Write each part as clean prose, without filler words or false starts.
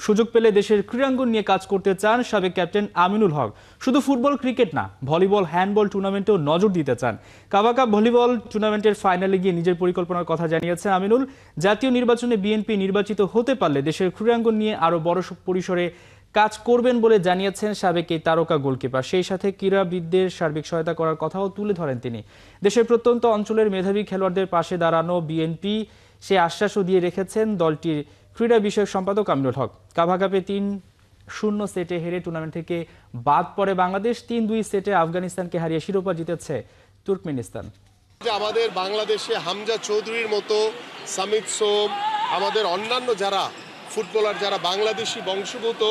সুযোগ পেলে দেশের ক্রীড়াঙ্গন নিয়ে কাজ করতে চান সাবেক ক্যাপ্টেন আমিনুল হক। শুধু ফুটবল ক্রিকেট না, ভলিবল হ্যান্ডবল টুর্নামেন্টেও নজর দিতে চান। কাবা কাপ ভলিবল টুর্নামেন্টের ফাইনালে গিয়ে নিজের পরিকল্পনার কথা জানিয়েছেন আমিনুল। জাতীয় নির্বাচনে বিএনপি নির্বাচিত হতে পারলে দেশের ক্রীড়াঙ্গন নিয়ে আরও বড় পরিসরে কাজ করবেন বলে জানিয়েছেন সাবেক এই তারকা গোলকিপার। সেই সাথে ক্রীড়াবিদদের সার্বিক সহায়তা করার কথাও তুলে ধরেন তিনি। দেশের প্রত্যন্ত অঞ্চলের মেধাবী খেলোয়াড়দের পাশে দাঁড়ানো বিএনপি সে আশ্বাসও দিয়ে রেখেছেন দলটির ক্রীড়া বিষয়ক সম্পাদক আমিনুল হক। কাবা কাপে ৩-০ সেটে হেরে টুর্নামেন্ট থেকে বাদ পড়ে বাংলাদেশ। ৩-২ সেটে আফগানিস্তানকে হারিয়ে শিরোপা জিতেছে তুর্কমেনিস্তান। আমাদের বাংলাদেশে হামজা চৌধুরীর মতো, সামিত সোম, আমাদের অন্যান্য যারা ফুটবলার, যারা বাংলাদেশি বংশোদ্ভূত,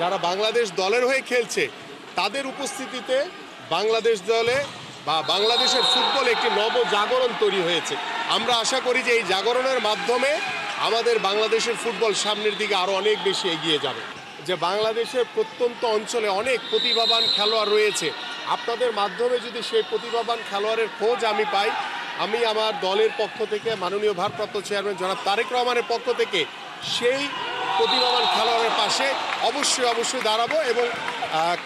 যারা বাংলাদেশ দলের হয়ে খেলছে, তাদের উপস্থিতিতে বাংলাদেশ দলে বা বাংলাদেশের ফুটবলে একটি নবজাগরণ তৈরি হয়েছে। আমরা আশা করি যে এই জাগরণের মাধ্যমে আমাদের বাংলাদেশের ফুটবল সামনের দিকে আরও অনেক বেশি এগিয়ে যাবে। যে বাংলাদেশের প্রত্যন্ত অঞ্চলে অনেক প্রতিভাবান খেলোয়াড় রয়েছে, আপনাদের মাধ্যমে যদি সেই প্রতিভাবান খেলোয়াড়ের খোঁজ আমি পাই, আমি আমার দলের পক্ষ থেকে, মাননীয় ভারপ্রাপ্ত চেয়ারম্যান জনাব তারেক রহমানের পক্ষ থেকে সেই প্রতিভাবান খেলোয়াড়ের পাশে অবশ্যই দাঁড়াবো এবং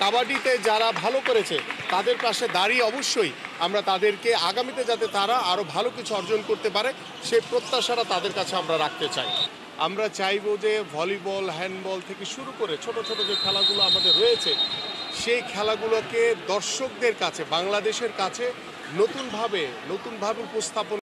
কাবাডিতে যারা ভালো করেছে তাদের পাশে দাঁড়িয়ে অবশ্যই আমরা তাদেরকে আগামীতে যাতে তারা আরও ভালো কিছু অর্জন করতে পারে সেই প্রত্যাশাটা তাদের কাছে আমরা রাখতে চাই। আমরা চাইবো যে ভলিবল, হ্যান্ডবল থেকে শুরু করে ছোট ছোট যে খেলাগুলো আমাদের রয়েছে, সেই খেলাগুলোকে দর্শকদের কাছে, বাংলাদেশের কাছে নতুনভাবে উপস্থাপন